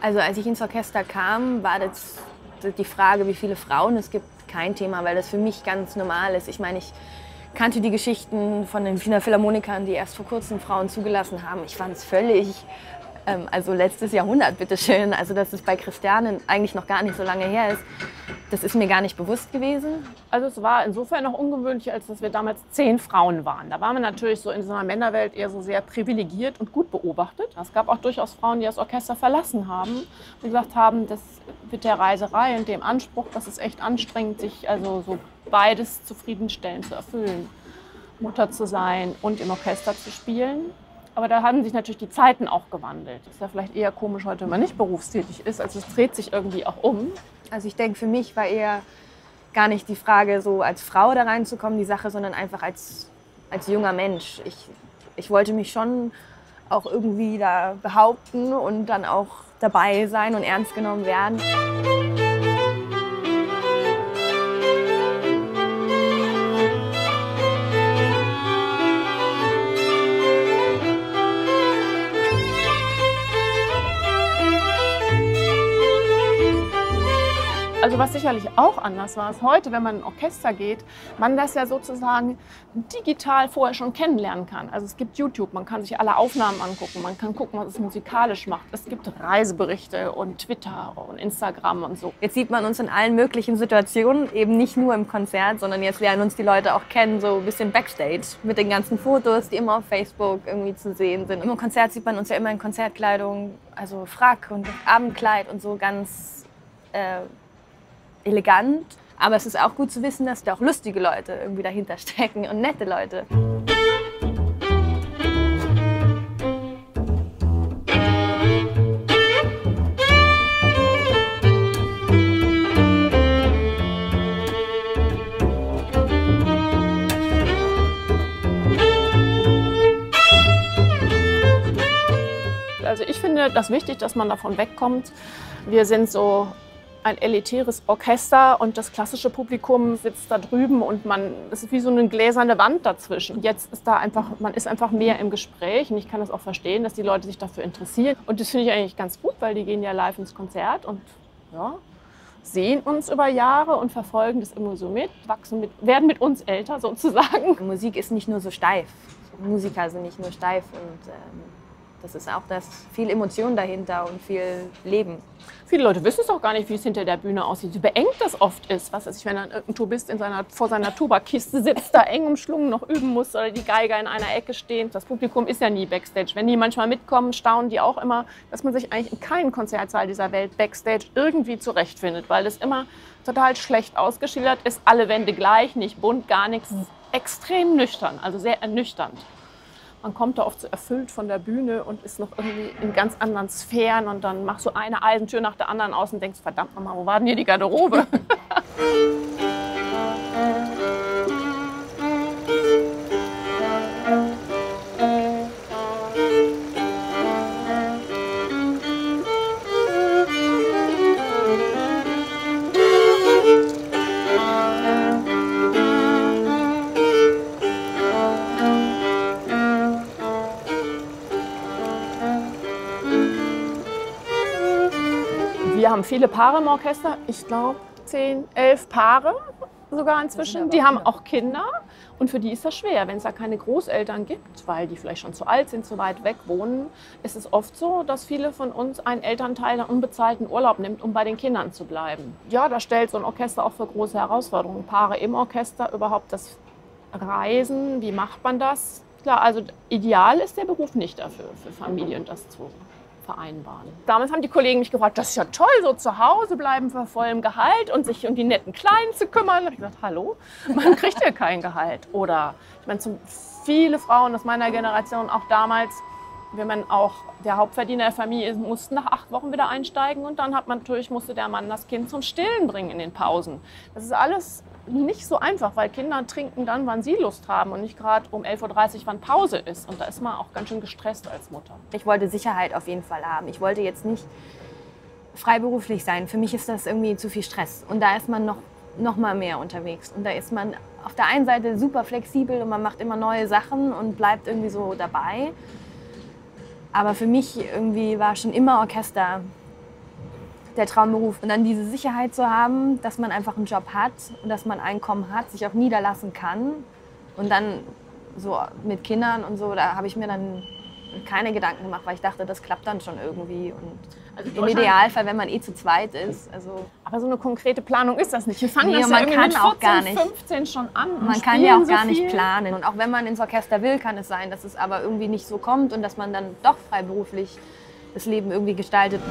Also als ich ins Orchester kam, war das die Frage, wie viele Frauen es gibt, kein Thema, weil das für mich ganz normal ist. Ich meine, ich kannte die Geschichten von den Wiener Philharmonikern, die erst vor kurzem Frauen zugelassen haben. Ich fand es völlig, also letztes Jahrhundert, bitteschön, also dass es bei Christianen eigentlich noch gar nicht so lange her ist. Das ist mir gar nicht bewusst gewesen. Also es war insofern noch ungewöhnlich, als dass wir damals 10 Frauen waren. Da waren wir natürlich so in so einer Männerwelt eher so sehr privilegiert und gut beobachtet. Es gab auch durchaus Frauen, die das Orchester verlassen haben und gesagt haben, das mit der Reiserei und dem Anspruch, das ist echt anstrengend, sich also so beides zufriedenstellend zu erfüllen. Mutter zu sein und im Orchester zu spielen. Aber da haben sich natürlich die Zeiten auch gewandelt. Ist ja vielleicht eher komisch heute, wenn man nicht berufstätig ist. Also es dreht sich irgendwie auch um. Also ich denke, für mich war eher gar nicht die Frage, so als Frau da reinzukommen, die Sache, sondern einfach als junger Mensch. Ich wollte mich schon auch irgendwie da behaupten und dann auch dabei sein und ernst genommen werden. Also was sicherlich auch anders war, ist heute, wenn man in ein Orchester geht, man das ja sozusagen digital vorher schon kennenlernen kann. Also es gibt YouTube, man kann sich alle Aufnahmen angucken, man kann gucken, was es musikalisch macht. Es gibt Reiseberichte und Twitter und Instagram und so. Jetzt sieht man uns in allen möglichen Situationen, eben nicht nur im Konzert, sondern jetzt lernen uns die Leute auch kennen, so ein bisschen Backstage mit den ganzen Fotos, die immer auf Facebook irgendwie zu sehen sind. Im Konzert sieht man uns ja immer in Konzertkleidung, also Frack und Abendkleid und so ganz elegant, aber es ist auch gut zu wissen, dass da auch lustige Leute irgendwie dahinter stecken und nette Leute. Also ich finde das wichtig, dass man davon wegkommt. Wir sind so ein elitäres Orchester und das klassische Publikum sitzt da drüben und es ist wie so eine gläserne Wand dazwischen. Jetzt ist man ist einfach mehr im Gespräch und ich kann das auch verstehen, dass die Leute sich dafür interessieren. Und das finde ich eigentlich ganz gut, weil die gehen ja live ins Konzert und ja, sehen uns über Jahre und verfolgen das immer so mit, werden mit uns älter sozusagen. Musik ist nicht nur so steif. Musiker sind nicht nur steif und das ist auch viel Emotion dahinter und viel Leben. Viele Leute wissen es auch gar nicht, wie es hinter der Bühne aussieht, wie beengt das oft ist. Was weiß ich, wenn dann irgendein Tubist vor seiner Tubakiste sitzt, da eng umschlungen noch üben muss oder die Geiger in einer Ecke stehen. Das Publikum ist ja nie Backstage. Wenn die manchmal mitkommen, staunen die auch immer, dass man sich eigentlich in keinem Konzertsaal dieser Welt Backstage irgendwie zurechtfindet, weil das immer total schlecht ausgeschildert ist. Alle Wände gleich, nicht bunt, gar nichts. Extrem nüchtern, also sehr ernüchternd. Man kommt da oft so erfüllt von der Bühne und ist noch irgendwie in ganz anderen Sphären und dann machst du eine Eisentür nach der anderen aus und denkst, verdammt nochmal, wo war denn hier die Garderobe? Wir haben viele Paare im Orchester, ich glaube 10, 11 Paare sogar inzwischen. Die haben auch Kinder und für die ist das schwer. Wenn es da keine Großeltern gibt, weil die vielleicht schon zu alt sind, zu weit weg wohnen, ist es oft so, dass viele von uns einen Elternteil einen unbezahlten Urlaub nimmt, um bei den Kindern zu bleiben. Ja, da stellt so ein Orchester auch für große Herausforderungen. Paare im Orchester, überhaupt das Reisen, wie macht man das? Klar, also ideal ist der Beruf nicht dafür, für Familien das zu vereinbaren. Damals haben die Kollegen mich gefragt, das ist ja toll, so zu Hause bleiben für vollem Gehalt und sich um die netten Kleinen zu kümmern. Da habe ich gesagt, hallo, man kriegt ja kein Gehalt. Oder, ich meine, viele Frauen aus meiner Generation, auch damals, wenn man auch der Hauptverdiener der Familie ist, mussten nach 8 Wochen wieder einsteigen und dann musste der Mann das Kind zum Stillen bringen in den Pausen. Das ist alles nicht so einfach, weil Kinder trinken dann, wann sie Lust haben und nicht gerade um 11:30 Uhr, wann Pause ist. Und da ist man auch ganz schön gestresst als Mutter. Ich wollte Sicherheit auf jeden Fall haben. Ich wollte jetzt nicht freiberuflich sein. Für mich ist das irgendwie zu viel Stress. Und da ist man noch mal mehr unterwegs. Und da ist man auf der einen Seite super flexibel und man macht immer neue Sachen und bleibt irgendwie so dabei. Aber für mich irgendwie war schon immer Orchester der Traumberuf. Und dann diese Sicherheit zu haben, dass man einfach einen Job hat und dass man Einkommen hat, sich auch niederlassen kann. Und dann so mit Kindern und so, da habe ich mir dann keine Gedanken gemacht, weil ich dachte, das klappt dann schon irgendwie. Und also im Idealfall, wenn man zu zweit ist. Also aber so eine konkrete Planung ist das nicht. Wir fangen nee, das man ja irgendwie kann mit auch 14, gar nicht. 15 schon an. Man kann ja auch gar nicht planen. Und auch wenn man ins Orchester will, kann es sein, dass es aber irgendwie nicht so kommt und dass man dann doch freiberuflich das Leben irgendwie gestaltet.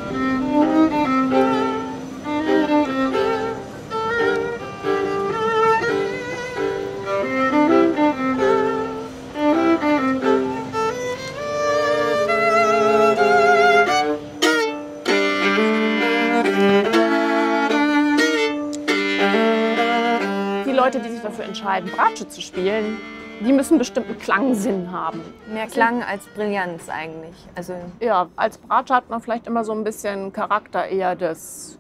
Die Leute, die sich dafür entscheiden, Bratsche zu spielen, die müssen einen bestimmten Klangsinn haben. Mehr Klang als Brillanz eigentlich. Also Ja, als Bratsche hat man vielleicht immer so ein bisschen Charakter eher des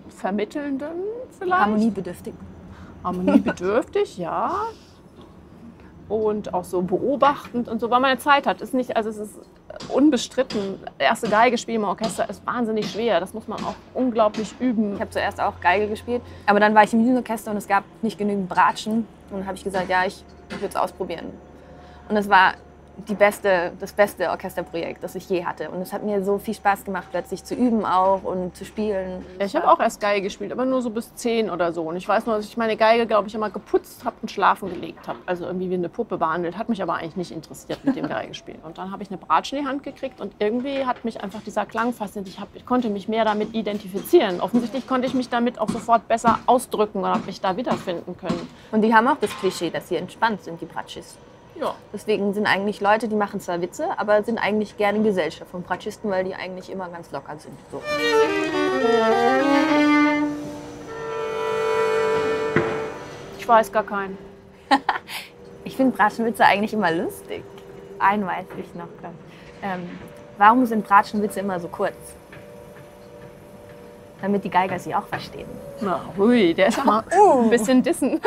Vermittelnden vielleicht. harmoniebedürftig. Harmoniebedürftig, ja. Und auch so beobachtend und so, weil man eine Zeit hat. Ist nicht, also es ist unbestritten. Erste Geige spielen im Orchester ist wahnsinnig schwer. Das muss man auch unglaublich üben. Ich habe zuerst auch Geige gespielt, aber dann war ich im Jugendorchester und es gab nicht genügend Bratschen. Und dann habe ich gesagt, ja, ich würde es ausprobieren. Und es war das beste Orchesterprojekt, das ich je hatte. Und es hat mir so viel Spaß gemacht, plötzlich zu üben auch und zu spielen. Ja, ich habe auch erst Geige gespielt, aber nur so bis 10 oder so. Und ich weiß nur, dass ich meine Geige, glaube ich, immer geputzt habe und schlafen gelegt habe. Also irgendwie wie eine Puppe behandelt. Hat mich aber eigentlich nicht interessiert mit dem Geigespielen. Und dann habe ich eine Bratsche in die Hand gekriegt und irgendwie hat mich einfach dieser Klang fasziniert. Ich konnte mich mehr damit identifizieren. Offensichtlich konnte ich mich damit auch sofort besser ausdrücken und habe mich da wiederfinden können. Und die haben auch das Klischee, dass sie entspannt sind, die Bratschis. Ja. Deswegen sind eigentlich Leute, die machen zwar Witze, aber sind eigentlich gerne Gesellschaft von Bratschisten, weil die eigentlich immer ganz locker sind. So. Ich weiß gar keinen. Ich finde Bratschenwitze eigentlich immer lustig. Einen weiß ich noch. Warum sind Bratschenwitze immer so kurz? Damit die Geiger sie auch verstehen. Na, hui, der ist aber ein bisschen dissen.